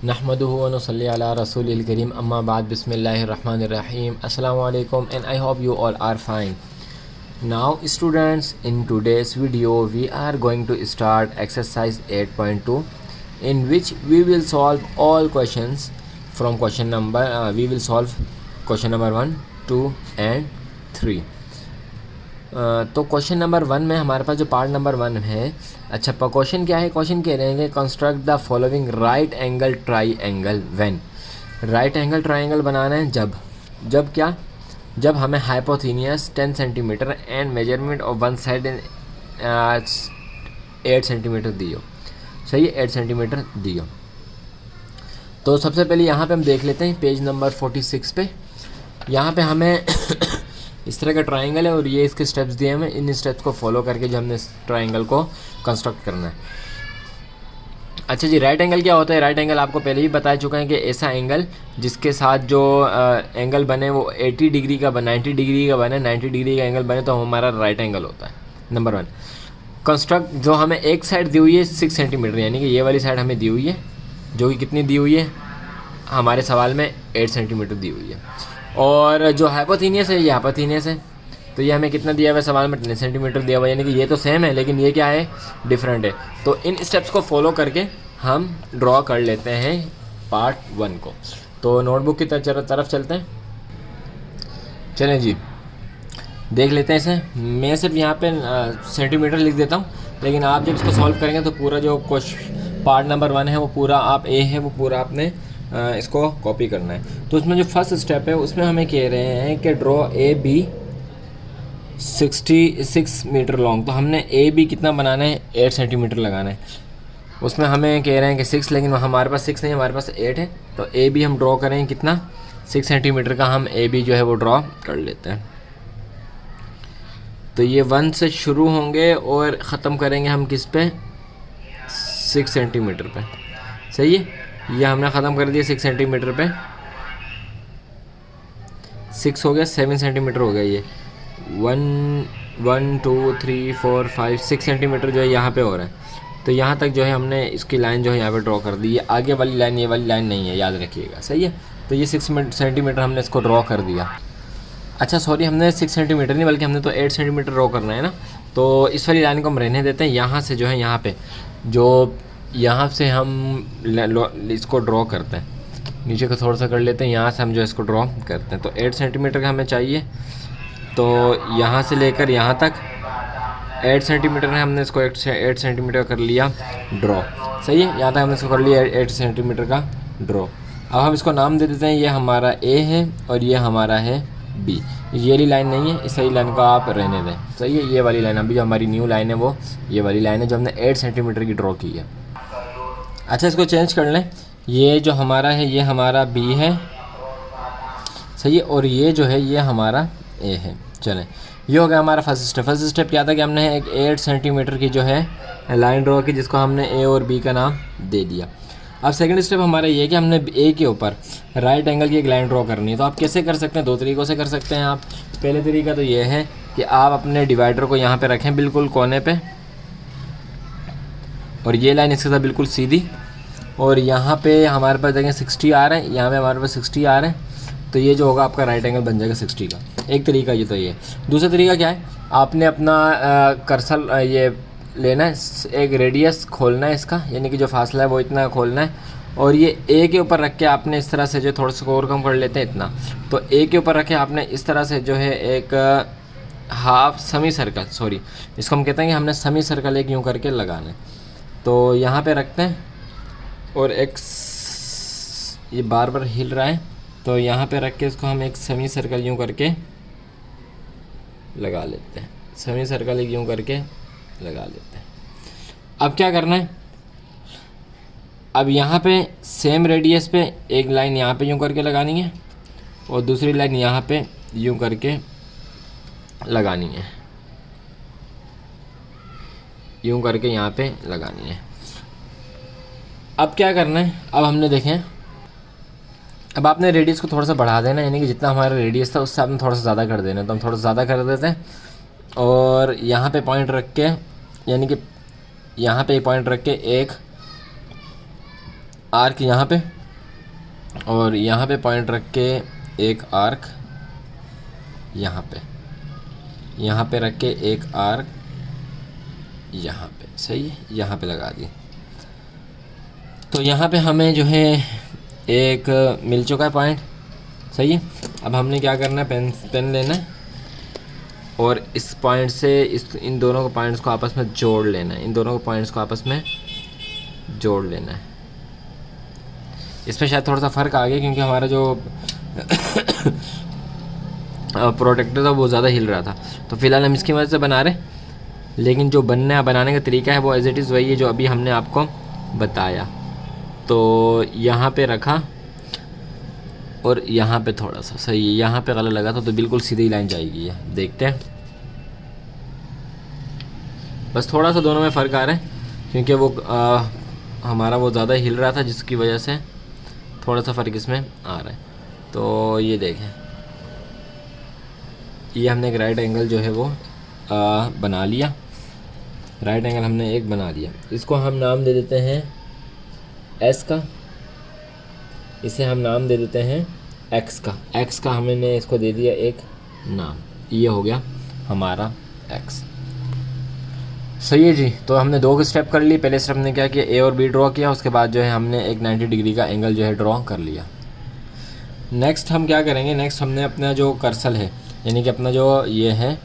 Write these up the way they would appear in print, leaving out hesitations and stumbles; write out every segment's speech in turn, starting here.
नहमदुहु व नसल्ली अला रसूलिल करीम अम्मा बाद बिस्मिल्लाहिर रहमानिर रहीम अस्सलामु अलैकुम and I hope you all are fine. Now students, in today's video we are going to start exercise 8.2 in which we will solve all questions from question number we will solve question number 1, 2 and 3. तो question number 1 में हमारे पास जो part number 1 है, अच्छा question क्या है, question कह रहे हैं construct the following right angle triangle when. Right angle triangle बनाना है जब क्या, जब हमें hypotenuse 10 centimetre and measurement of one side 8 centimetre दियो। सही है, 8 सेंटीमीटर दियो। तो सबसे पहले यहाँ पे हम देख लेते हैं पेज नंबर 46 पे। यहाँ पे हमें इस तरह का ट्राइंगल है और ये इसके स्टेप्स दिए हैं, इन स्टेप्स को फॉलो करके जो हमने इस ट्राइंगल को कंस्ट्रक्ट करना है। अच्छा जी, राइट एंगल क्या होता है? राइट एंगल आपको पहले ही बता चुका है कि ऐसा एंगल जिसके साथ जो एंगल बने वो 80 डिग्री का बने, 90 डिग्री का बने, 90 डिग्री का एंगल बने तो हमारा राइट एंगल होता है। नंबर 1 कंस्ट्रक्ट, जो हमें एक साइड दी हुई है 6 सेंटीमीटर, यानी कि ये वाली साइड हमें दी हुई है जो कि कितनी दी हुई है, हमारे सवाल में 8 सेंटीमीटर दी हुई है। और जो हाइपोथेनियस है ये हाइपोथेनियस है, तो ये हमें कितना दिया हुआ है सवाल में 10 सेंटीमीटर दिया हुआ है, यानी कि ये तो सेम है लेकिन ये क्या है, डिफरेंट है। तो इन स्टेप्स को फॉलो करके हम ड्रॉ कर लेते हैं पार्ट 1 को। तो नोटबुक की तरफ चलते हैं। चलें जी, देख लेते हैं इसे। मैं सिर्फ यहाँ पे सेंटीमीटर लिख देता हूँ, लेकिन आप जब इसको सॉल्व करेंगे तो पूरा जो पार्ट नंबर 1 है वो पूरा आप ए है वो पूरा आपने इसको कॉपी करना है। तो उसमें जो फर्स्ट स्टेप है उसमें हमें कह रहे हैं कि draw A B 66 metre long. तो हमने ए बी कितना बनाना है, 8 सेंटीमीटर लगाना है। उसमें हमें कह रहे हैं कि 6, लेकिन हमारे पास 6 नहीं, हमारे पास 8 है। तो ए बी हम ड्रॉ करें कितना, 6 सेंटीमीटर का हम ए बी जो है वो ड्रॉ कर लेते हैं। तो ये 1 से शुरू होंगे और ख़त्म करेंगे हम किस पे, 6 सेंटीमीटर पे। सही है, ये हमने ख़त्म कर दिया 6 सेंटीमीटर पे। 6 हो गया, 7 सेंटीमीटर हो गया। ये 1 2 3 4 5 6 सेंटीमीटर जो है यहाँ पे हो रहा है। तो यहाँ तक जो है हमने इसकी लाइन जो है यहाँ पे ड्रॉ कर दी। ये आगे वाली लाइन, ये वाली लाइन नहीं है, याद रखिएगा। सही है, तो ये 6 सेंटीमीटर हमने इसको ड्रॉ कर दिया। अच्छा सॉरी, हमने 6 सेंटीमीटर नहीं बल्कि हमने तो 8 सेंटीमीटर ड्रॉ करना है ना। तो इस वाली लाइन को हम रहने देते हैं। यहाँ से जो है यहाँ पे जो यहाँ से हम इसको ड्रॉ करते हैं, नीचे को थोड़ा सा कर लेते हैं, यहाँ से हम जो इसको ड्रॉ करते हैं। तो 8 सेंटीमीटर का हमें चाहिए, तो यहाँ से लेकर यहाँ तक 8 सेंटीमीटर है, हमने इसको 8 सेंटीमीटर कर लिया ड्रॉ। सही है, यहाँ तक हमने इसको कर लिया 8 सेंटीमीटर का ड्रॉ। अब हम इसको नाम दे देते हैं, ये हमारा ए है और ये हमारा है बी। ये वाली लाइन नहीं है, इस वाली लाइन को आप रहने दें। सही है, ये वाली लाइन अभी जो हमारी न्यू लाइन है वो ये वाली लाइन है जो हमने 8 सेंटीमीटर की ड्रॉ की है। अच्छा, इसको चेंज कर लें। ये जो हमारा है ये हमारा बी है, सही है, और ये जो है ये हमारा ए है। चलें, ये हो गया हमारा फर्स्ट स्टेप। फर्स्ट स्टेप क्या था कि हमने एक 8 सेंटीमीटर की जो है लाइन ड्रॉ की, जिसको हमने ए और बी का नाम दे दिया। अब सेकंड स्टेप हमारा ये कि हमने ए के ऊपर राइट एंगल की एक लाइन ड्रॉ करनी है। तो आप कैसे कर सकते हैं, 2 तरीक़ों से कर सकते हैं आप। पहले तरीका तो ये है कि आप अपने डिवाइडर को यहाँ पे रखें बिल्कुल कोने पे, और ये लाइन इसके साथ बिल्कुल सीधी, और यहाँ पे हमारे पास देखें 60 आ रहे हैं, यहाँ पे हमारे पास 60 आ रहे हैं। तो ये जो होगा आपका राइट एंगल बन जाएगा 60 का। एक तरीका ये तो ये। दूसरा तरीका क्या है, आपने अपना कर्सर ये लेना है, एक रेडियस खोलना है इसका, यानी कि जो फासला है वो इतना खोलना है, और ये ए के ऊपर रख के आपने इस तरह से जो थोड़ा सा और कम कर लेते हैं इतना। तो ए के ऊपर रख के आपने इस तरह से जो है एक हाफ सेमी सर्कल, सॉरी इसको हम कहते हैं कि हमने सेमी सर्कल एक यूँ करके लगाना है। तो यहाँ पे रखते हैं और एक ये बार बार हिल रहा है, तो यहाँ पे रख के इसको हम एक सेमी सर्कल यूँ करके लगा लेते हैं। सेमी सर्कल एक यूँ करके लगा लेते हैं। अब क्या करना है, अब यहाँ पे सेम रेडियस पे एक लाइन यहाँ पे यूँ करके लगानी है और दूसरी लाइन यहाँ पे यूँ करके लगानी है, यूँ करके यहाँ पे लगानी है। अब क्या करना है, अब हमने देखें, अब आपने रेडियस को थोड़ा सा बढ़ा देना, यानी कि जितना हमारा रेडियस था उससे आपने थोड़ा सा ज़्यादा कर देना। तो हम थोड़ा सा ज़्यादा कर देते हैं और यहाँ पे पॉइंट रख के, यानी कि यहाँ पे पॉइंट रख के एक आर्क यहाँ पे और यहाँ पे पॉइंट रख के एक आर्क यहाँ पे रख के एक आर्क यहाँ पे, सही है, यहाँ पे लगा दी। तो यहाँ पे हमें जो है एक मिल चुका है पॉइंट, सही है। अब हमने क्या करना है, पेन लेना है और इस पॉइंट से इन दोनों को पॉइंट्स को आपस में जोड़ लेना है, इन दोनों को पॉइंट्स को आपस में जोड़ लेना है। इसमें शायद थोड़ा सा फ़र्क आ गया क्योंकि हमारा जो प्रोटेक्टर था वो ज़्यादा हिल रहा था। तो फ़िलहाल हम इसकी मदद से बना रहे हैं, लेकिन जो बनाने का तरीका है वो एज इट इज़ वही है जो अभी हमने आपको बताया। तो यहाँ पे रखा और यहाँ पे थोड़ा सा, सही है, यहाँ पे गलत लगा था तो बिल्कुल सीधी लाइन जाएगी। है देखते हैं, बस थोड़ा सा दोनों में फ़र्क आ रहा है क्योंकि वो हमारा वो ज़्यादा हिल रहा था जिसकी वजह से थोड़ा सा फ़र्क इसमें आ रहा है। तो ये देखें, ये हमने एक राइट एंगल जो है वो बना लिया, राइट एंगल हमने एक बना लिया। इसको हम नाम दे देते हैं एस का, इसे हम नाम दे देते हैं एक्स का हमने इसको दे दिया एक नाम, ये हो गया हमारा एक्स। सही है जी। तो हमने 2 स्टेप कर ली। पहले स्टेप ने क्या किया, ए और बी ड्रॉ किया, उसके बाद जो है हमने एक 90 डिग्री का एंगल जो है ड्रॉ कर लिया। नेक्स्ट हम क्या करेंगे, नेक्स्ट हमने अपना जो कर्सल है यानी कि अपना जो ये है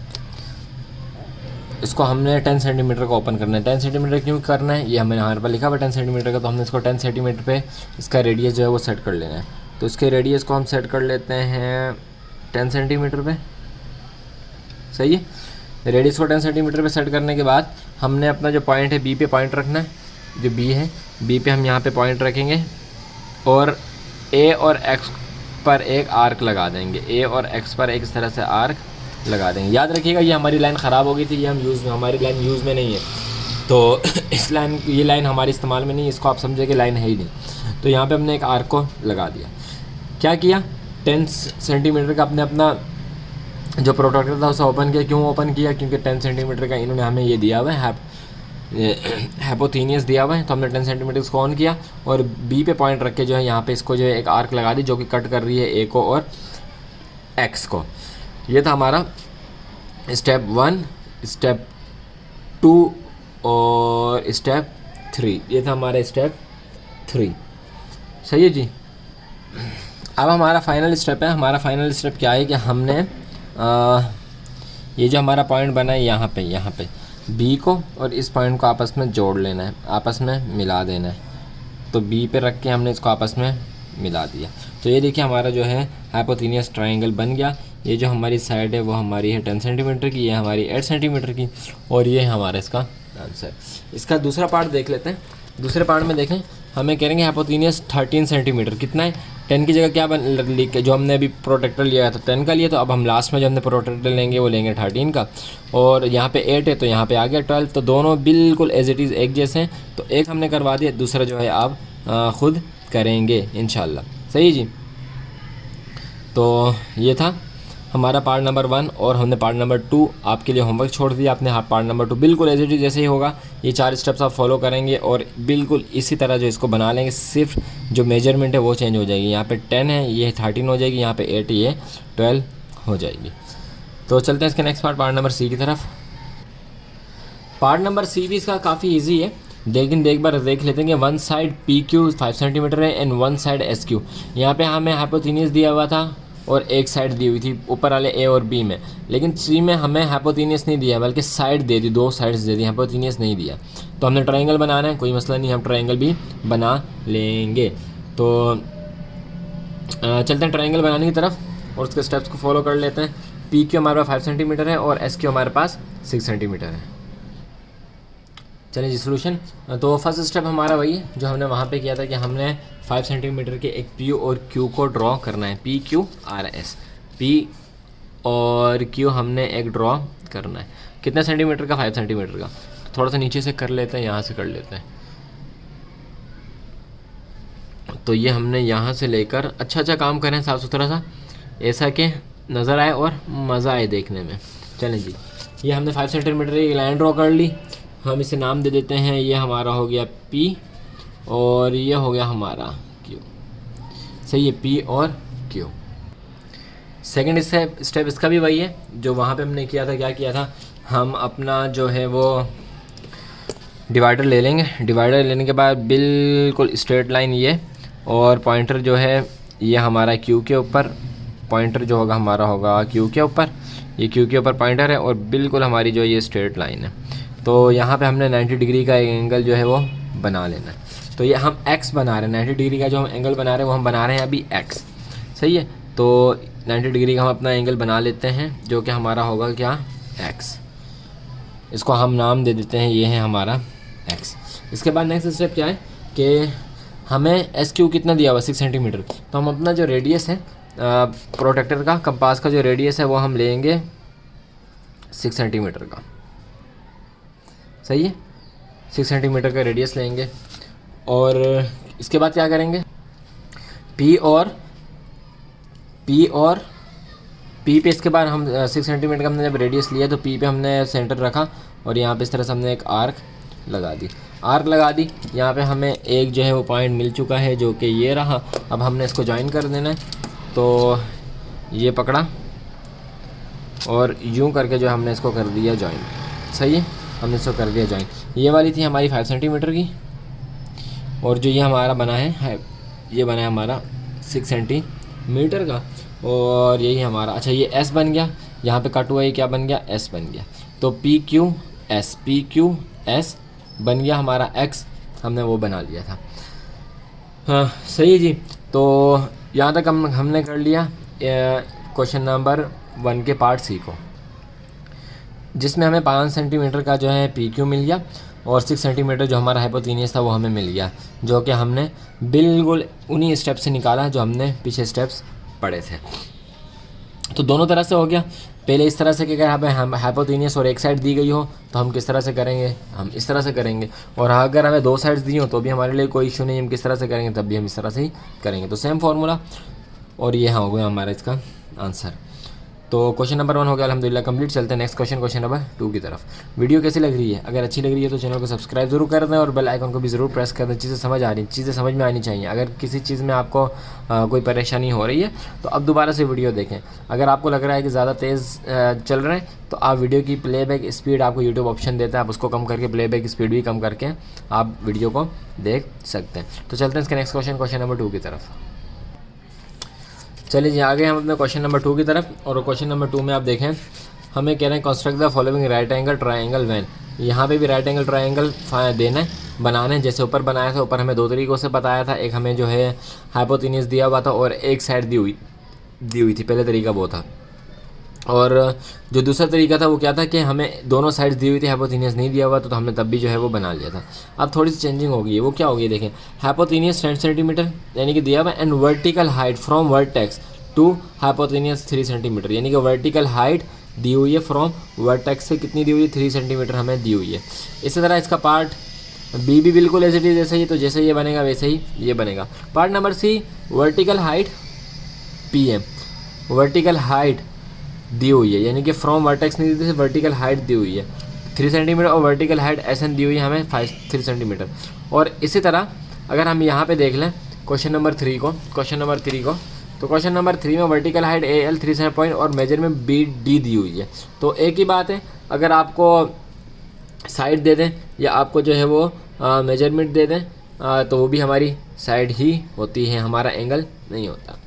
इसको हमने 10 सेंटीमीटर का ओपन करना है। 10 सेंटीमीटर क्यों करना है, ये हमें यहाँ पर लिखा हुआ 10 सेंटीमीटर का, तो हमने इसको 10 सेंटीमीटर पे इसका रेडियस जो है वो सेट कर लेना है। तो इसके रेडियस को हम सेट कर लेते हैं 10 सेंटीमीटर पे, सही है। रेडियस को 10 सेंटीमीटर पे सेट करने के बाद हमने अपना जो पॉइंट है बी पे पॉइंट रखना है, जो बी है बी पे हम यहाँ पे पॉइंट रखेंगे और ए और एक्स पर एक आर्क लगा देंगे, ए और एक्स पर एक इस तरह से आर्क लगा देंगे। याद रखिएगा ये हमारी लाइन ख़राब हो गई थी, ये हमारी लाइन यूज़ में नहीं है, तो ये लाइन हमारी इस्तेमाल में नहीं है, इसको आप समझे कि लाइन है ही नहीं। तो यहाँ पे हमने एक आर्क को लगा दिया। क्या किया, 10 सेंटीमीटर का अपने अपना जो प्रोटेक्टर था उसे ओपन किया। क्यों ओपन किया, क्योंकि 10 सेंटीमीटर का इन्होंने हमें ये दिया हुआ है, हाइपोथेनियस दिया हुआ है, तो हमने 10 सेंटीमीटर इसको ऑन किया और बी पे पॉइंट रख के जो है यहाँ पे इसको जो है एक आर्क लगा दी जो कि कट कर रही है ए को और एक्स को। ये था हमारा स्टेप 1, स्टेप 2 और स्टेप 3। ये था हमारा स्टेप 3, सही है जी। अब हमारा फाइनल स्टेप है। हमारा फाइनल स्टेप क्या है कि हमने ये जो हमारा पॉइंट बना है यहाँ पे बी को और इस पॉइंट को आपस में जोड़ लेना है, आपस में मिला देना है। तो बी पे रख के हमने इसको आपस में मिला दिया। तो ये देखिए हमारा जो है हाइपोथेनियस ट्रायंगल बन गया। ये जो हमारी साइड है वो हमारी है 10 सेंटीमीटर की, ये हमारी 8 सेंटीमीटर की और ये हमारा इसका आंसर। इसका दूसरा पार्ट देख लेते हैं। दूसरे पार्ट में देखें, हमें करेंगे हाइपोथेनियस 13 सेंटीमीटर। कितना है, 10 की जगह क्या जो हमने अभी प्रोटेक्टर लिया था 10 का लिया, तो अब हम लास्ट में जो हमने प्रोटेक्टर लेंगे वो लेंगे 13 का। और यहाँ पे 8 है तो यहाँ पे आ गया 12, तो दोनों बिल्कुल एज इट इज़ एक जैसे हैं। तो एक हमने करवा दिया, दूसरा जो है आप ख़ुद करेंगे इंशाल्लाह, सही जी। तो ये था हमारा पार्ट नंबर 1 और हमने पार्ट नंबर 2 आपके लिए होमवर्क छोड़ दिया। आपने पार्ट नंबर 2 बिल्कुल एज इट इज़ जैसे ही होगा, ये 4 स्टेप्स आप फॉलो करेंगे और बिल्कुल इसी तरह जो इसको बना लेंगे। सिर्फ जो मेजरमेंट है वो चेंज हो जाएगी, यहाँ पे 10 है ये 13 हो जाएगी, यहाँ पे 8 ये 12 हो जाएगी। तो चलते हैं इसके नेक्स्ट पार्ट नंबर सी की तरफ। पार्ट नंबर सी भी इसका काफ़ी ईजी है, लेकिन एक बार देख लेते हैं कि one side P Q 5 centimetre है and one side S Q. यहाँ पे हमें हाइपोथेनियस दिया हुआ था और एक साइड दी हुई थी ऊपर वाले ए और बी में, लेकिन सी में हमें हाइपोथेनियस नहीं दिया बल्कि साइड दे दी, 2 साइड्स दे दी, हाइपोथेनियस नहीं दिया। तो हमने ट्रायंगल बनाना है, कोई मसला नहीं, हम ट्रायंगल भी बना लेंगे। तो चलते हैं ट्रायंगल बनाने की तरफ और उसके स्टेप्स को फॉलो कर लेते हैं। पी क्यू हमारे पास 5 सेंटीमीटर है और एस क्यू हमारे पास 6 सेंटीमीटर है। चलिए जी सोल्यूशन। तो फर्स्ट स्टेप हमारा वही है जो हमने वहाँ पे किया था कि हमने 5 सेंटीमीटर के एक पी और क्यू को ड्रॉ करना है। P Q R S, P और क्यू हमने एक ड्रॉ करना है। कितने सेंटीमीटर का, 5 सेंटीमीटर का। थोड़ा सा नीचे से कर लेते हैं, यहाँ से कर लेते हैं। तो ये हमने यहाँ से लेकर अच्छा काम करें साफ़ सुथरा सा, ऐसा कि नज़र आए और मज़ा आए देखने में। चलें जी, ये हमने 5 सेंटीमीटर की लाइन ड्रॉ कर ली। हम इसे नाम दे देते हैं, ये हमारा हो गया P और ये हो गया हमारा Q। सही है, P और Q। सेकेंड स्टेप इसका भी वही है जो वहाँ पे हमने किया था। क्या किया था, हम अपना जो है वो डिवाइडर ले लेंगे। डिवाइडर लेने के बाद बिल्कुल स्ट्रेट लाइन ये, और पॉइंटर जो है ये हमारा Q के ऊपर, पॉइंटर जो होगा हमारा होगा Q के ऊपर, ये Q के ऊपर पॉइंटर है, और बिल्कुल हमारी जो ये स्ट्रेट लाइन है। तो यहाँ पे हमने 90 डिग्री का एंगल जो है वो बना लेना है। तो ये हम x बना रहे हैं, 90 डिग्री का जो हम एंगल बना रहे हैं वो हम बना रहे हैं अभी x, सही है। तो 90 डिग्री का हम अपना एंगल बना लेते हैं जो कि हमारा होगा क्या, x। इसको हम नाम दे देते हैं, ये है हमारा x। इसके बाद नेक्स्ट स्टेप क्या है कि हमें SQ कितना दिया हुआ 6 सेंटीमीटर। तो हम अपना जो रेडियस है प्रोटेक्टर का, कंपास का जो रेडियस है वो हम लेंगे 6 सेंटीमीटर का, सही है। 6 सेंटीमीटर का रेडियस लेंगे, और इसके बाद क्या करेंगे, P पे इसके बाद हम 6 सेंटीमीटर का हमने जब रेडियस लिया तो P पे हमने सेंटर रखा, और यहाँ पे इस तरह से हमने एक आर्क लगा दी। यहाँ पे हमें एक जो है वो पॉइंट मिल चुका है जो कि ये रहा। अब हमने इसको ज्वाइन कर देना है। तो ये पकड़ा और यूँ करके जो हमने इसको कर दिया ज्वाइन, सही है, हमने इसको कर दिया ज्वाइन। ये वाली थी हमारी 5 सेंटीमीटर की, और जो ये हमारा बना है ये बना है हमारा 6 सेंटीमीटर का, और यही हमारा, अच्छा ये S बन गया, यहाँ पे कट हुआ, ये क्या बन गया, S बन गया। तो PQS बन गया हमारा x, हमने वो बना लिया था। हाँ सही है जी। तो यहाँ तक हमने कर लिया क्वेश्चन नंबर 1 के पार्ट C को, जिसमें हमें 5 सेंटीमीटर का जो है PQ मिल गया, और 6 सेंटीमीटर जो हमारा हाइपोटेन्यूस था वो हमें मिल गया, जो कि हमने बिल्कुल उन्हीं स्टेप से निकाला जो हमने पीछे स्टेप्स पढ़े थे। तो दोनों तरह से हो गया। पहले इस तरह से कि अगर हमें हाइपोटेन्यूस और एक साइड दी गई हो तो हम किस तरह से करेंगे, हम इस तरह से करेंगे, और अगर हमें 2 साइड्स दी हो तो भी हमारे लिए कोई इशू नहीं, हम किस तरह से करेंगे तब भी हम इस तरह से ही करेंगे। तो सेम फार्मूला, और ये हाँ हो गया हमारा इसका आंसर। तो क्वेश्चन नंबर 1 हो गया अल्हम्दुलिल्लाह कंप्लीट। चलते हैं नेक्स्ट क्वेश्चन नंबर 2 की तरफ। वीडियो कैसी लग रही है, अगर अच्छी लग रही है तो चैनल को सब्सक्राइब जरूर कर दें, और बेल आइकन को भी ज़रूर प्रेस कर दें। चीज़ें समझ में आनी चाहिए। अगर किसी चीज़ में आपको कोई परेशानी हो रही है तो अब दोबारा से वीडियो देखें। अगर आपको लग रहा है कि ज़्यादा तेज़ चल रहे हैं तो आप वीडियो की प्लेबैक स्पीड आपको यूट्यूब ऑप्शन देता है, आप उसको कम करके प्लेबैक स्पीड भी कम करके आप वीडियो को देख सकते हैं। तो चलते हैं इसके नेक्स्ट क्वेश्चन नंबर 2 की तरफ। चलिए जी आगे हम अपने क्वेश्चन नंबर 2 की तरफ। और क्वेश्चन नंबर 2 में आप देखें हमें कह रहे हैं construct the following right angle triangle when. यहाँ पे भी राइट एंगल ट्रायंगल देना है, बनाना है। जैसे ऊपर बनाया था, ऊपर हमें 2 तरीक़ों से बताया था। एक हमें जो है हाइपोटेन्यूस दिया हुआ था और एक साइड दी हुई थी। पहले तरीका वो था, और जो दूसरा तरीका था वो क्या था कि हमें दोनों साइड्स दी हुई थी, हाइपोटेन्यूस नहीं दिया हुआ, तो हमने तब भी जो है वो बना लिया था। अब थोड़ी सी चेंजिंग होगी, वो क्या होगी देखें। हाइपोटेन्यूस 10 सेंटीमीटर यानी कि दिया हुआ, and vertical height from vertex to hypotenuse 3 centimetre, यानी कि वर्टिकल हाइट दी हुई है फ्रॉम वर्टेक्स से कितनी दी हुई है, 3 सेंटीमीटर हमें दी हुई है। इसी तरह इसका पार्ट बी भी बिल्कुल एज इट इज जैसे ही, तो जैसे ये बनेगा वैसे ही ये बनेगा। Part number C, vertical height PM, vertical height दी हुई है, यानी कि फ्रॉम वर्टेक्स नहीं दी थी, वर्टिकल हाइट दी हुई है 3 सेंटीमीटर, और वर्टिकल हाइट SN दी हुई है हमें 3 सेंटीमीटर। और इसी तरह अगर हम यहाँ पे देख लें क्वेश्चन नंबर 3 को, तो क्वेश्चन नंबर 3 में वर्टिकल हाइट AL 3 पॉइंट और मेजरमेंट BD दी हुई है। तो एक ही बात है, अगर आपको साइड दे दें या आपको जो है वो मेजरमेंट दे दें तो वो भी हमारी साइड ही होती है, हमारा एंगल नहीं होता।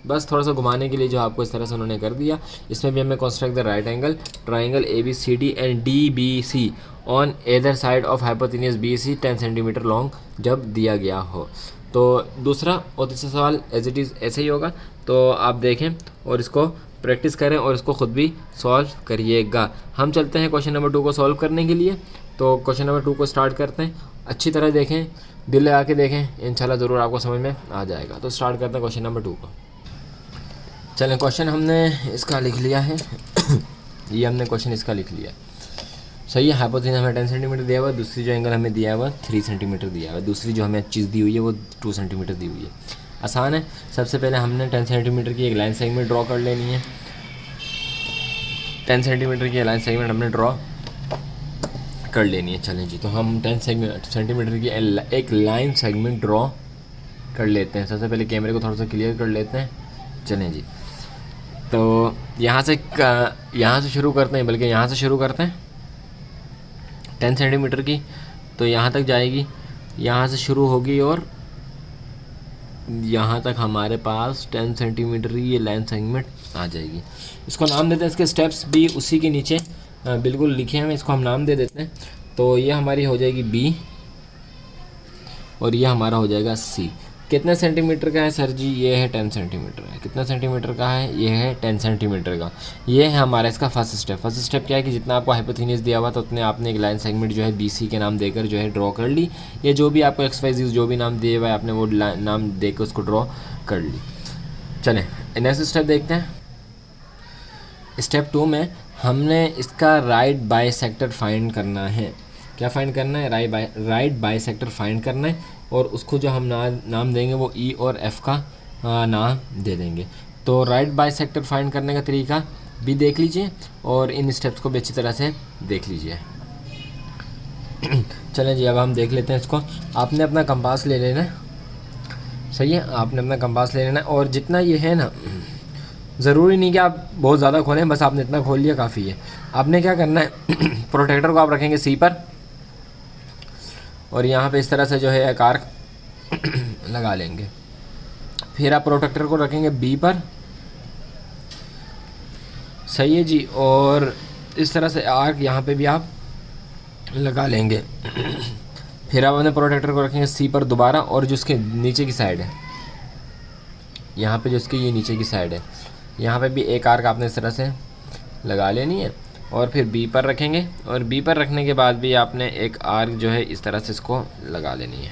बस थोड़ा सा घुमाने के लिए जो आपको इस तरह से उन्होंने कर दिया। इसमें भी हमें construct the right angle triangle ABCD and DBC on either side of hypotenuse BC 10 centimetre long जब दिया गया हो। तो दूसरा और तीसरा सवाल एज इट इज़ ऐसे ही होगा। तो आप देखें और इसको प्रैक्टिस करें और इसको ख़ुद भी सॉल्व करिएगा। हम चलते हैं क्वेश्चन नंबर 2 को सॉल्व करने के लिए। तो क्वेश्चन नंबर 2 को स्टार्ट करते हैं। अच्छी तरह देखें, दिल लगा के देखें, इंशाल्लाह ज़रूर आपको समझ में आ जाएगा। तो स्टार्ट करते हैं क्वेश्चन नंबर 2 को। चलें, क्वेश्चन हमने इसका लिख लिया है ये हमने क्वेश्चन इसका लिख लिया, सही है। हाइपोटेन्यूस हमें 10 सेंटीमीटर दिया हुआ है, दूसरी जो एंगल हमें दिया हुआ है 3 सेंटीमीटर दिया हुआ है, दूसरी जो हमें चीज़ दी हुई है वो 2 सेंटीमीटर दी हुई है। आसान है। सबसे पहले हमने 10 सेंटीमीटर की एक लाइन सेगमेंट ड्रॉ कर लेनी है। 10 सेंटीमीटर की लाइन सेगमेंट हमने ड्रॉ कर लेनी है। चलें जी, तो हम 10 सेंटीमीटर की एक लाइन सेगमेंट ड्रॉ कर लेते हैं। सबसे पहले कैमरे को थोड़ा सा क्लियर कर लेते हैं। चलें जी, तो यहाँ से शुरू करते हैं, बल्कि यहाँ से शुरू करते हैं 10 सेंटीमीटर की। तो यहाँ तक जाएगी, यहाँ से शुरू होगी और यहाँ तक हमारे पास 10 सेंटीमीटर की ये लाइन सेगमेंट आ जाएगी। इसको नाम देते हैं, इसके स्टेप्स भी उसी के नीचे बिल्कुल लिखे हैं, इसको हम नाम दे देते हैं। तो ये हमारी हो जाएगी बी और ये हमारा हो जाएगा सी। कितने सेंटीमीटर का है सर जी? ये है 10 सेंटीमीटर है। कितना सेंटीमीटर का है? ये है 10 सेंटीमीटर का। ये है हमारा इसका फर्स्ट स्टेप। फर्स्ट स्टेप क्या है कि जितना आपको हाइपोथेन्यूज दिया हुआ था उतने आपने एक लाइन सेगमेंट जो है बी सी के नाम देकर जो है ड्रॉ कर ली। ये जो भी आपको एक्स वाई जी जो भी नाम दिए हुआ है आपने वो नाम देकर उसको ड्रॉ कर ली। चलें नेक्स्ट स्टेप देखते हैं। स्टेप 2 में हमने इसका राइट बाइसेक्टर फाइंड करना है। क्या फाइंड करना है? राइट बाइसेक्टर फाइंड करना है और उसको जो हम नाम देंगे वो ई और एफ़ का नाम दे देंगे। तो राइट बाइसेक्टर फाइंड करने का तरीका भी देख लीजिए और इन स्टेप्स को भी अच्छी तरह से देख लीजिए। चलें जी, अब हम देख लेते हैं इसको। आपने अपना कंपास ले लेना है, सही है, आपने अपना कंपास ले लेना है और जितना ये है ना, ज़रूरी नहीं कि आप बहुत ज़्यादा खोलें, बस आपने इतना खोल लिया काफ़ी है। आपने क्या करना है प्रोटेक्टर को आप रखेंगे सी पर और यहाँ पे इस तरह से जो है एक आर्क लगा लेंगे। फिर आप प्रोटेक्टर को रखेंगे बी पर, सही है जी, और इस तरह से आर्क यहाँ पे भी आप लगा लेंगे। फिर आप अपने प्रोटेक्टर को रखेंगे सी पर दोबारा और जो उसके नीचे की साइड है, यहाँ पे जो इसकी ये नीचे की साइड है, यहाँ पे भी एक आर्क आपने इस तरह से लगा लेनी है और फिर बी पर रखेंगे और बी पर रखने के बाद भी आपने एक आर्क जो है इस तरह से इसको लगा लेनी है।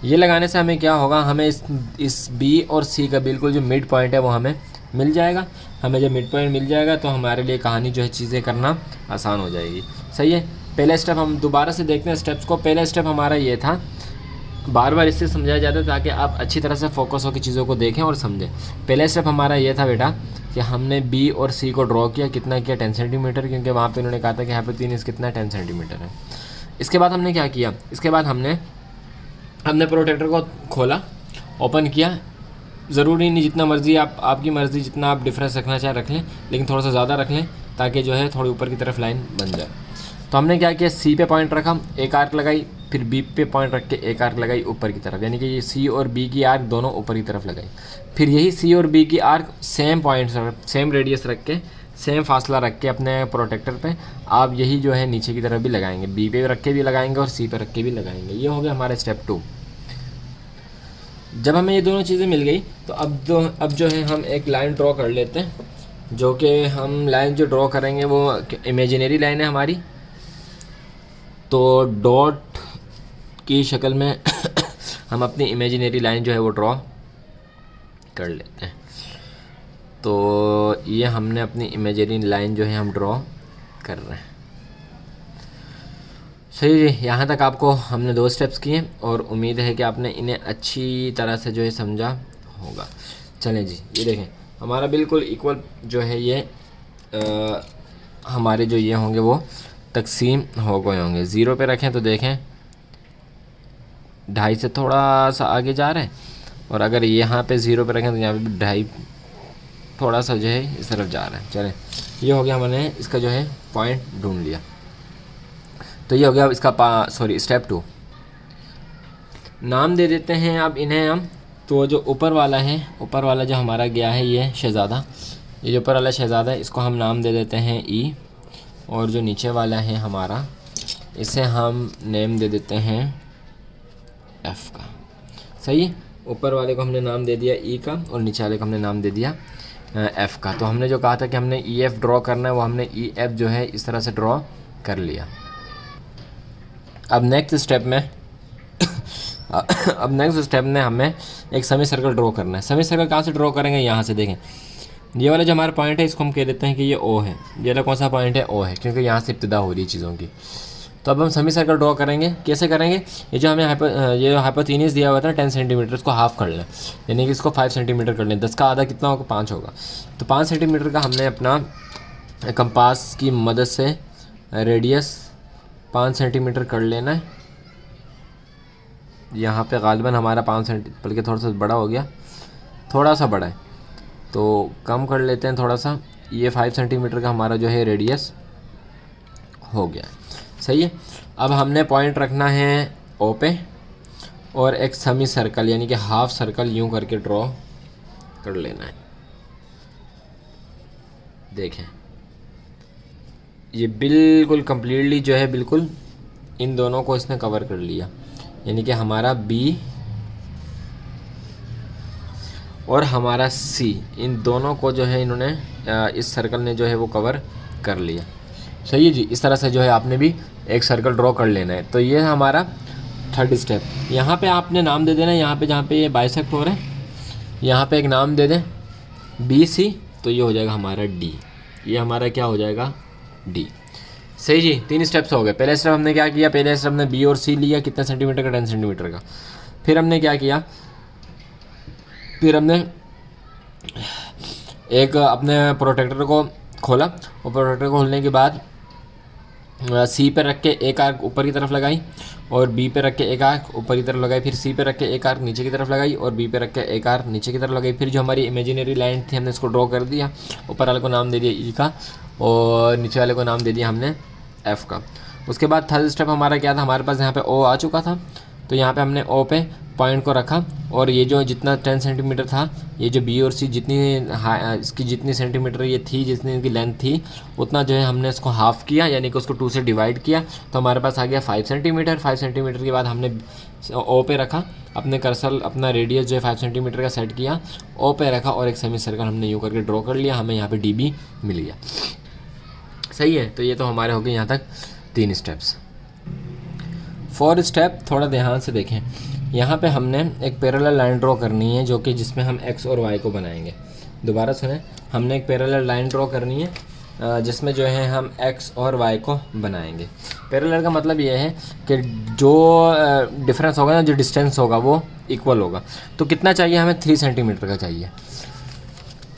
ये लगाने से हमें क्या होगा, हमें इस बी और सी का बिल्कुल जो मिड पॉइंट है वो हमें मिल जाएगा। हमें जब मिड पॉइंट मिल जाएगा तो हमारे लिए कहानी जो है चीज़ें करना आसान हो जाएगी, सही है। पहला स्टेप हम दोबारा से देखते हैं स्टेप्स को। पहला स्टेप हमारा ये था, बार बार इससे समझाया जाता है ताकि आप अच्छी तरह से फोकस होकर चीज़ों को देखें और समझें। पहला स्टेप हमारा ये था बेटा कि हमने बी और सी को ड्रॉ किया। कितना किया? 10 सेंटीमीटर, क्योंकि वहाँ पे उन्होंने कहा था कि हाइपोटेन्यूज कितना 10 सेंटीमीटर है। इसके बाद हमने क्या किया? इसके बाद हमने प्रोटेक्टर को खोला, ओपन किया। ज़रूरी नहीं, जितना मर्ज़ी आपकी मर्ज़ी, जितना आप डिफरेंस रखना चाहें रख लें, लेकिन थोड़ा सा ज़्यादा रख लें ताकि जो है थोड़ी ऊपर की तरफ लाइन बन जाए। तो हमने क्या किया, सी पे पॉइंट रखा, एक आर्क लगाई, फिर बी पे पॉइंट रख के एक आर्क लगाई ऊपर की तरफ, यानी कि ये सी और बी की आर्क दोनों ऊपर की तरफ लगाई। फिर यही सी और बी की arc same point, same radius रख के, सेम फासला रख के अपने प्रोटेक्टर पे आप यही जो है नीचे की तरफ भी लगाएंगे, बी पे रख के भी लगाएंगे और सी पे रख के भी लगाएंगे। ये हो गया हमारा स्टेप 2। जब हमें ये दोनों चीज़ें मिल गई तो अब जो है हम एक लाइन ड्रॉ कर लेते हैं, जो कि हम लाइन जो ड्रॉ करेंगे वो इमेजिनरी लाइन है हमारी। तो डॉट की शक्ल में हम अपनी इमेजिनरी लाइन जो है वो ड्रॉ कर लेते हैं। तो ये हमने अपनी इमेजिनरी लाइन जो है हम ड्रॉ कर रहे हैं, सही जी। यहाँ तक आपको हमने 2 स्टेप्स किए और उम्मीद है कि आपने इन्हें अच्छी तरह से जो है समझा होगा। चलें जी, ये देखें हमारा बिल्कुल इक्वल जो है ये हमारे जो ये होंगे वो तकसीम हो गए होंगे। 0 पे रखें तो देखें 2.5 से थोड़ा सा आगे जा रहे हैं, और अगर यहाँ पे 0 पे रखें तो यहाँ पे भी 2.5 थोड़ा सा जो है इस तरफ जा रहा है। चलें, ये हो गया, हमने इसका जो है पॉइंट ढूंढ लिया। तो ये हो गया इसका स्टेप 2। नाम दे देते हैं अब इन्हें हम। तो जो ऊपर वाला है, ऊपर वाला जो हमारा गया है ये शहज़ादा, ये जो ऊपर वाला शहज़ादा है इसको हम नाम दे देते हैं ई, और जो नीचे वाला है हमारा इसे हम नेम दे देते हैं एफ़ का, सही है। ऊपर वाले को हमने नाम दे दिया ई का और नीचे वाले को हमने नाम दे दिया एफ़ का। तो हमने जो कहा था कि हमने ई एफ़ ड्रॉ करना है वो हमने ई एफ़ जो है इस तरह से ड्रॉ कर लिया। अब नेक्स्ट स्टेप में हमें एक सेमी सर्कल ड्रॉ करना है। सेमी सर्कल कहाँ से ड्रॉ करेंगे? यहाँ से देखें, ये वाला जो हमारा पॉइंट है इसको हम कह देते हैं कि ये ओ है। ये वाला कौन सा पॉइंट है? ओ है, क्योंकि यहाँ से इब्तिदा हो रही है चीज़ों की। तो अब हम सेमी सर्कल ड्रॉ करेंगे। कैसे करेंगे? ये जो हमें हाइपोटेन्यूज दिया हुआ था 10 सेंटीमीटर, इसको हाफ़ कर लें, यानी कि इसको 5 सेंटीमीटर कर लें। 10 का आधा कितना होगा? 5 होगा। तो 5 सेंटीमीटर का हमने अपना कंपास की मदद से रेडियस 5 सेंटीमीटर कर लेना है। यहाँ पे गालिबन हमारा 5 सेंटी, बल्कि थोड़ा सा बड़ा हो गया, थोड़ा सा बड़ा है तो कम कर लेते हैं थोड़ा सा। ये 5 सेंटीमीटर का हमारा जो है रेडियस हो गया। सही है। अब हमने पॉइंट रखना है ओ पे और एक सेमी सर्कल यानी कि हाफ सर्कल यूं करके ड्रॉ कर लेना है। देखें ये बिल्कुल कंप्लीटली जो है बिल्कुल इन दोनों को इसने कवर कर लिया, यानी कि हमारा बी और हमारा सी, इन दोनों को जो है इन्होंने इस सर्कल ने जो है वो कवर कर लिया। सही है जी। इस तरह से जो है आपने भी एक सर्कल ड्रॉ कर लेना है। तो ये हमारा थर्ड स्टेप। यहाँ पे आपने नाम दे देना, यहाँ पे जहाँ पे ये बाइसेक्ट हो रहा है यहाँ पे एक नाम दे दें बी सी, तो ये हो जाएगा हमारा डी। ये हमारा क्या हो जाएगा, डी। सही जी। 3 स्टेप्स हो गए। पहले स्टेप हमने क्या किया, पहले स्टेप हमने बी और सी लिया, कितने सेंटीमीटर का, 10 सेंटीमीटर का। फिर हमने क्या किया, फिर हमने एक अपने प्रोटेक्टर को खोला और प्रोटेक्टर को खोलने के बाद सी पे रख के एक आर्क ऊपर की तरफ लगाई और बी पे रख के एक आर्क ऊपर की तरफ लगाई, फिर सी पे रख के एक आर्क नीचे की तरफ लगाई और बी पे रख के एक आर्क नीचे की तरफ लगाई। फिर जो हमारी इमेजिनरी लाइन थी हमने इसको ड्रॉ कर दिया, ऊपर वाले को नाम दे दिया ई का और नीचे वाले को नाम दे दिया हमने एफ़ का। उसके बाद थर्ड स्टेप हमारा क्या था, हमारे पास यहाँ पे ओ आ चुका था, तो यहाँ पे हमने ओ पे पॉइंट को रखा और ये जो जितना 10 सेंटीमीटर था, ये जो बी और सी जितनी इसकी जितनी सेंटीमीटर ये थी, जितनी इनकी लेंथ थी, उतना जो है हमने इसको हाफ़ किया, यानी कि उसको 2 से डिवाइड किया, तो हमारे पास आ गया 5 सेंटीमीटर। 5 सेंटीमीटर के बाद हमने ओ पे रखा, अपने कर्सर अपना रेडियस जो है 5 सेंटीमीटर का सेट किया, ओ पे रखा और एक सेमी सर्कल हमने यूँ करके ड्रॉ कर लिया, हमें यहाँ पर डी बी मिल गया। सही है। तो ये तो हमारे हो गए यहाँ तक 3 स्टेप्स। 4 स्टेप थोड़ा ध्यान से देखें। यहाँ पे हमने एक पैरेलल लाइन ड्रॉ करनी है जो कि जिसमें हम एक्स और वाई को बनाएंगे। दोबारा सुने, हमने एक पैरेलल लाइन ड्रॉ करनी है जिसमें जो है हम एक्स और वाई को बनाएंगे। पैरेलल का मतलब ये है कि जो डिफरेंस होगा ना, जो डिस्टेंस होगा वो इक्वल होगा। तो कितना चाहिए हमें, 3 सेंटीमीटर का चाहिए।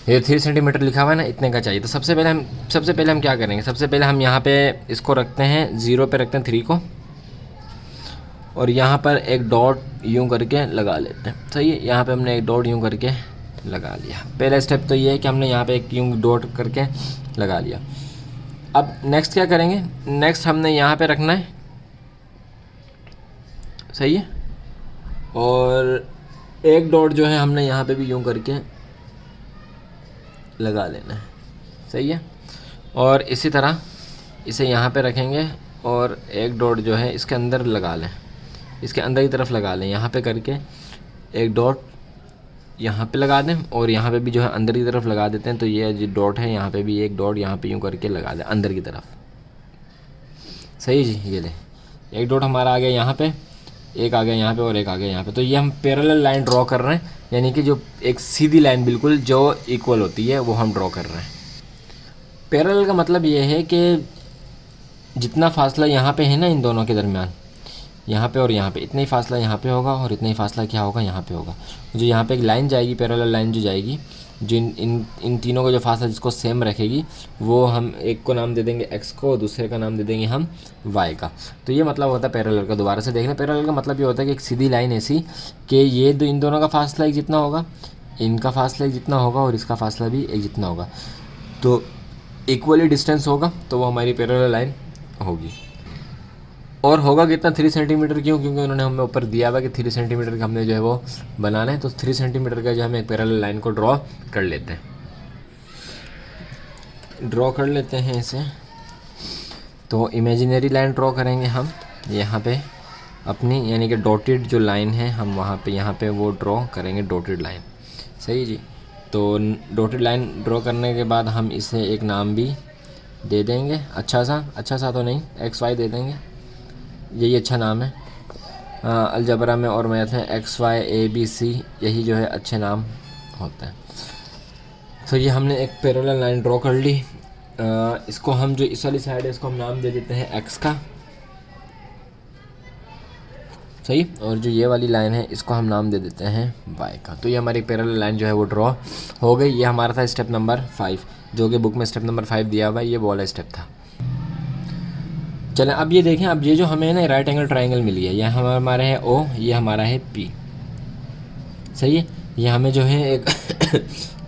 ये 3 सेंटीमीटर लिखा हुआ है ना, इतने का चाहिए। तो सबसे पहले हम क्या करेंगे, सबसे पहले हम यहाँ पे इसको रखते हैं 0 पे रखते हैं 3 को और यहाँ पर एक डॉट यूँ करके लगा लेते हैं। सही है। यहाँ पे हमने एक डॉट यूँ करके लगा लिया। पहला स्टेप तो ये है कि हमने यहाँ पे एक यूँ डॉट करके लगा लिया। अब नेक्स्ट क्या करेंगे, नेक्स्ट हमने यहाँ पे रखना है। सही है। और एक डॉट जो है हमने यहाँ पे भी यूँ करके लगा लेना है। सही है। और इसी तरह इसे यहाँ पे रखेंगे और एक डॉट जो है इसके अंदर लगा लें, इसके अंदर की तरफ लगा लें। यहाँ पे करके एक डॉट यहाँ पे लगा दें और यहाँ पे भी जो है अंदर की तरफ लगा देते हैं। तो ये जो डॉट है यहाँ पे भी एक डॉट यहाँ पे यूँ करके लगा दें अंदर की तरफ। सही जी। ये ले एक डॉट हमारा आ गया यहाँ पे, एक आ गया यहाँ पे और एक आ गया यहाँ पे। तो ये हम पैरेलल लाइन ड्रॉ कर रहे हैं, यानी कि जो एक सीधी लाइन बिल्कुल जो इक्वल होती है वो हम ड्रॉ कर रहे हैं। पैरेलल का मतलब ये है कि जितना फासला यहाँ पे है ना इन दोनों के दरमियान, यहाँ पे और यहाँ पे, इतना ही फासला यहाँ पे होगा और इतना ही फासला क्या होगा, यहाँ पे होगा। जो यहाँ पे एक लाइन जाएगी, पैरेलल लाइन जो जाएगी, जो इन तीनों का जो फासला जिसको सेम रखेगी, वो हम एक को नाम दे देंगे एक्स को, दूसरे का नाम दे देंगे हम वाई का। तो ये मतलब होता है पैरेलल का। दोबारा से देखना, पैरेलल का मतलब ये होता है कि एक सीधी लाइन ऐसी कि ये इन दोनों का फासला एक जितना होगा, इनका फासला एक जितना होगा और इसका फासला भी एक जितना होगा, तो इक्वली डिस्टेंस होगा, तो वो हमारी पैरेलल लाइन होगी। और होगा कितना, 3 सेंटीमीटर। क्यों? क्योंकि उन्होंने हमें ऊपर दिया हुआ कि 3 सेंटीमीटर का हमने जो है वो बनाना है। तो 3 सेंटीमीटर का जो हमें एक पैरेलल लाइन को ड्रॉ कर लेते हैं, ड्रॉ कर लेते हैं इसे। तो इमेजिनरी लाइन ड्रॉ करेंगे हम यहाँ पे अपनी, यानी कि डॉटेड जो लाइन है हम वहाँ पे यहाँ पे वो ड्रॉ करेंगे, डॉटेड लाइन। सही जी। तो डॉटेड लाइन ड्रॉ करने के बाद हम इसे एक नाम भी दे देंगे, अच्छा सा तो नहीं, एक्स वाई दे देंगे, यही अच्छा नाम है। अलजबरा में और मैथ में X Y A B C यही जो है अच्छे नाम होते हैं। तो ये हमने एक पैरेलल लाइन ड्रॉ कर ली। इसको हम जो इस वाली साइड है इसको हम नाम दे देते हैं एक्स का। सही। और जो ये वाली लाइन है इसको हम नाम दे देते हैं वाई का। तो ये हमारी पैरेलल लाइन जो है वो ड्रॉ हो गई। ये हमारा था स्टेप नंबर 5, जो कि बुक में स्टेप नंबर 5 दिया हुआ है, ये वाला स्टेप था। चलें अब ये देखें, अब ये जो हमें ना राइट एंगल ट्राइंगल मिल गया, यह हमारा है ओ, ये हमारा है पी, सही है। ये हमें जो है एक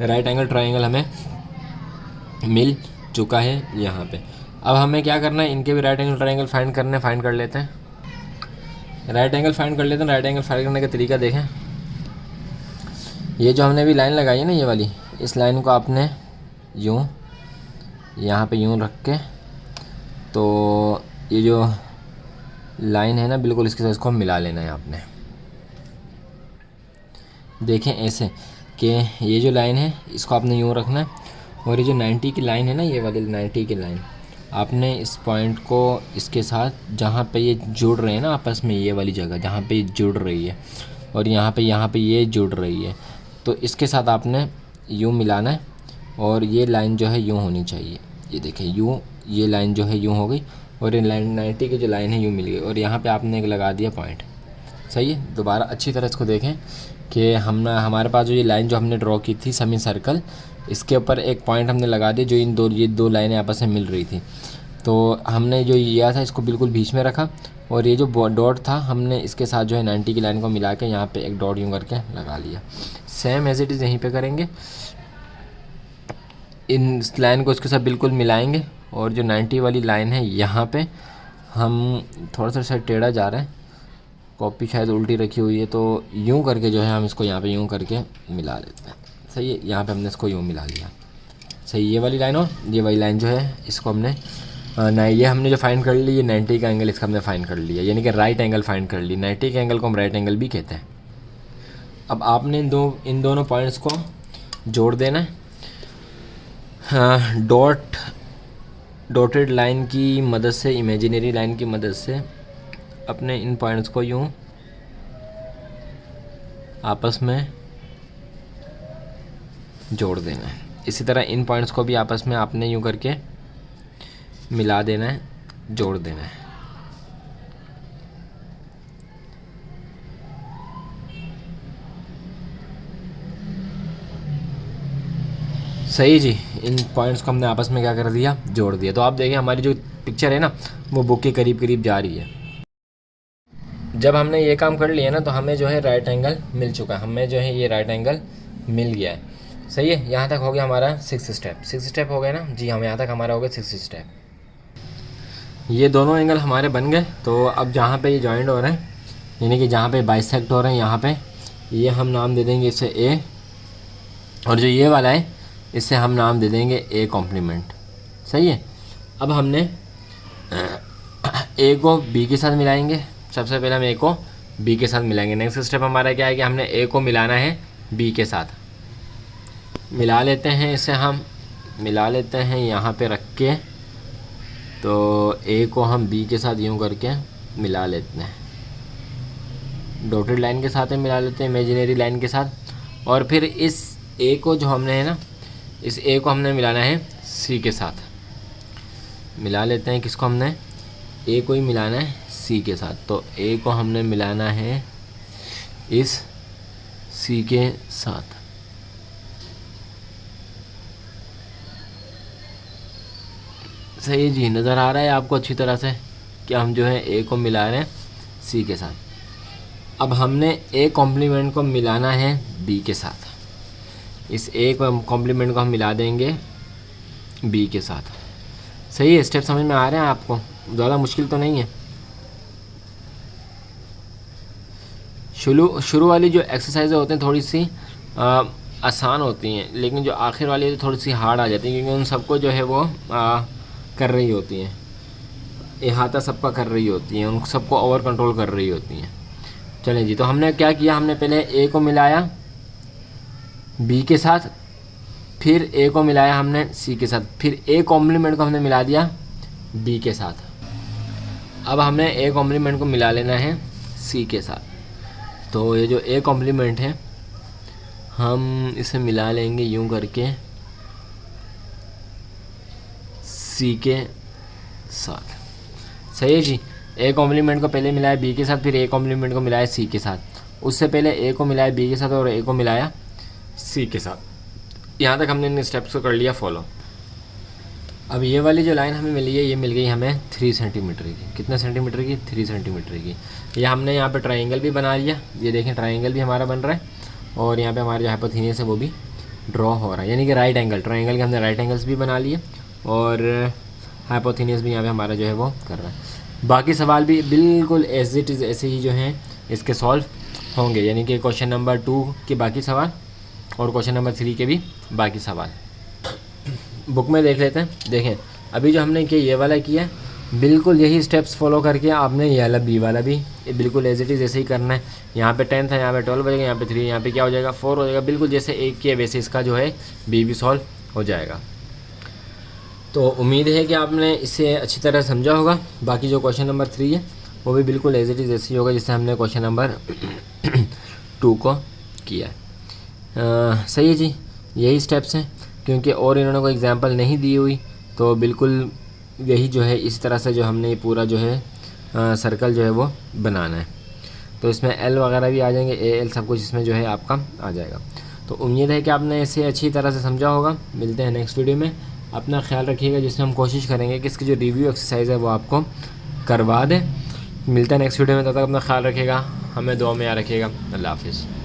राइट एंगल ट्राइंगल हमें मिल चुका है यहाँ पे। अब हमें क्या करना है, इनके भी राइट एंगल ट्राइंगल फाइंड करने, फाइंड कर लेते हैं। राइट एंगल फाइंड कर लेते हैं। राइट एंगल फाइंड करने का तरीका देखें, ये जो हमने अभी लाइन लगाई है ना, ये वाली, इस लाइन को आपने यूँ यहाँ पे यूँ रख के, तो ये जो लाइन है ना बिल्कुल इसके साथ इसको मिला लेना है आपने। देखें ऐसे कि ये जो लाइन है इसको आपने यूँ रखना है, और ये जो 90 की लाइन है ना, ये वाली 90 की लाइन, आपने इस पॉइंट को इसके साथ जहाँ पे ये जुड़ रहे हैं ना आपस में, ये वाली जगह जहाँ पे ये जुड़ रही है और यहाँ पे ये जुड़ रही है, तो इसके साथ आपने यूँ मिलाना है, और ये लाइन जो है यूँ होनी चाहिए। ये देखें यूँ, ये लाइन जो है यूँ हो गई, और ये लाइन 90 की जो लाइन है यूँ मिल गई, और यहाँ पे आपने एक लगा दिया पॉइंट, सही है। दोबारा अच्छी तरह इसको देखें कि हमारे पास जो ये लाइन जो हमने ड्रॉ की थी सेमी सर्कल, इसके ऊपर एक पॉइंट हमने लगा दिया जो ये दो लाइनें आपस में मिल रही थी। तो हमने जो किया था इसको बिल्कुल बीच में रखा, और ये जो डॉट था हमने इसके साथ जो है 90 की लाइन को मिला के यहाँ पे एक डॉट यूँ करके लगा लिया। सेम एज इट इज़ यहीं पे करेंगे, इन इस लाइन को इसके साथ बिल्कुल मिलाएंगे, और जो 90 वाली लाइन है यहाँ पे हम थोड़ा सा शायद टेढ़ा जा रहा है, कॉपी शायद उल्टी रखी हुई है, तो यूँ करके जो है हम इसको यहाँ पे यूँ करके मिला लेते हैं, सही है। यहाँ पे हमने इसको यूँ मिला लिया, सही। ये वाली लाइन और ये वाली लाइन जो है इसको हमने ये हमने जो फाइंड कर ली, ये 90 का एंगल इसका हमने फाइंड कर लिया, यानी कि राइट एंगल फाइंड कर ली। 90 के एंगल को हम राइट एंगल भी कहते हैं। अब आपने इन दोनों पॉइंट्स को जोड़ देना है। डॉटेड लाइन की मदद से, इमेजिनरी लाइन की मदद से अपने इन पॉइंट्स को यूँ आपस में जोड़ देना है। इसी तरह इन पॉइंट्स को भी आपस में आपने यूँ करके मिला देना है, जोड़ देना है। सही जी, इन पॉइंट्स को हमने आपस में क्या कर दिया, जोड़ दिया। तो आप देखिए हमारी जो पिक्चर है ना वो बुक के करीब करीब जा रही है। जब हमने ये काम कर लिया ना तो हमें जो है राइट एंगल मिल चुका है, हमें जो है ये राइट एंगल मिल गया है, सही है। यहाँ तक हो गया हमारा 6 स्टेप। 6 स्टेप हो गए ना जी, हम यहाँ तक हमारा हो गया 6 स्टेप। ये दोनों एंगल हमारे बन गए। तो अब जहाँ पे ये जॉइंट हो रहे हैं, यानी कि जहाँ पे बाइसेक्ट हो रहे हैं, यहाँ पे ये हम नाम दे देंगे इसे ए, और जो ये वाला है इसे हम नाम दे देंगे ए कॉम्प्लीमेंट, सही है। अब हमने ए को बी के साथ मिलाएंगे। सबसे पहले हम ए को बी के साथ मिलाएंगे। नेक्स्ट स्टेप हमारा क्या है कि हमने ए को मिलाना है बी के साथ। मिला लेते हैं इसे, हम मिला लेते हैं यहाँ पे रख के, तो ए को हम बी के साथ यूँ करके मिला लेते हैं, डॉटेड लाइन के साथ मिला लेते हैं, इमेजिनरी लाइन के साथ। और फिर इस ए को जो हमने है ना, इस ए को हमने मिलाना है सी के साथ। मिला लेते हैं, किसको हमने, ए को ही मिलाना है सी के साथ। तो ए को हमने मिलाना है इस सी के साथ। सही जी, नज़र आ रहा है आपको अच्छी तरह से कि हम जो है ए को मिला रहे हैं सी के साथ। अब हमने ए कॉम्प्लीमेंट को मिलाना है बी के साथ। इस ए कॉम्प्लीमेंट को हम मिला देंगे बी के साथ। सही है, स्टेप समझ में आ रहे हैं आपको? ज़्यादा मुश्किल तो नहीं है। शुरू वाली जो एक्सरसाइज होते हैं थोड़ी सी आसान होती हैं, लेकिन जो आखिर वाली थोड़ी सी हार्ड आ जाती हैं, क्योंकि उन सबको जो है वो कर रही होती हैं, इहाता सबका कर रही होती हैं, उन सबको ओवर कंट्रोल कर रही होती हैं। चलें जी, तो हमने क्या किया, हमने पहले ए को मिलाया बी के साथ, फिर ए को मिलाया हमने सी के साथ, फिर ए कॉम्प्लीमेंट को हमने मिला दिया बी के साथ। अब हमने ए कॉम्प्लीमेंट को मिला लेना है सी के साथ। तो ये जो ए कॉम्प्लीमेंट है हम इसे मिला लेंगे यूं करके सी के साथ। सही है जी, ए कॉम्प्लीमेंट को पहले मिलाया बी के साथ, फिर ए कॉम्प्लीमेंट को मिलाया सी के साथ। उससे पहले ए को मिलाया बी के साथ और ए को मिलाया सी के साथ। यहाँ तक हमने इन स्टेप्स को कर लिया फॉलो। अब ये वाली जो लाइन हमें मिली है ये मिल गई हमें 3 सेंटीमीटर की। कितने सेंटीमीटर की? 3 सेंटीमीटर की। ये हमने यहाँ पे ट्रायंगल भी बना लिया, ये देखें ट्रायंगल भी हमारा बन रहा है और यहाँ पे हमारे जो हाइपोथेनियस है वो भी ड्रॉ हो रहा है, यानी कि राइट एंगल, ट्रायंगल के हमने राइट एंगल्स भी बना लिए और हाइपोथेनियस भी यहाँ पे हमारा जो है वो कर रहा है। बाकी सवाल भी बिल्कुल एज इट इज़ ऐसे ही जो हैं इसके सॉल्व होंगे, यानी कि क्वेश्चन नंबर 2 के बाकी सवाल और क्वेश्चन नंबर 3 के भी बाकी सवाल बुक में देख लेते हैं। देखें अभी जो हमने किया ये वाला किया बिल्कुल यही स्टेप्स फॉलो करके आपने ये वाला बी वाला भी बिल्कुल एज इट इज़ ऐसे ही करना है। यहाँ पे 10 था, यहाँ पे 12 बजेगा, यहाँ पे 3, यहाँ पे क्या हो जाएगा 4 हो जाएगा। बिल्कुल जैसे एक किया वैसे इसका जो है बी भी सॉल्व हो जाएगा। तो उम्मीद है कि आपने इसे अच्छी तरह समझा होगा। बाकी जो क्वेश्चन नंबर 3 है वो भी बिल्कुल एज इट इज़ ऐसे ही होगा जिससे हमने क्वेश्चन नंबर 2 को किया है। सही है जी, यही स्टेप्स हैं, क्योंकि और इन्होंने कोई एग्जांपल नहीं दी हुई तो बिल्कुल यही जो है इस तरह से जो हमने ये पूरा जो है सर्कल जो है वो बनाना है। तो इसमें एल वगैरह भी आ जाएंगे, ए एल सब कुछ इसमें जो है आपका आ जाएगा। तो उम्मीद है कि आपने इसे अच्छी तरह से समझा होगा। मिलते हैं नेक्स्ट वीडियो में। अपना ख्याल रखिएगा, जिसमें हम कोशिश करेंगे कि इसकी जो रिव्यू एक्सरसाइज है वो आपको करवा दें। मिलते हैं नेक्स्ट वीडियो में, तब तक अपना ख्याल रखिएगा, हमें दुआ में याद रखिएगा। अल्लाह हाफिज़।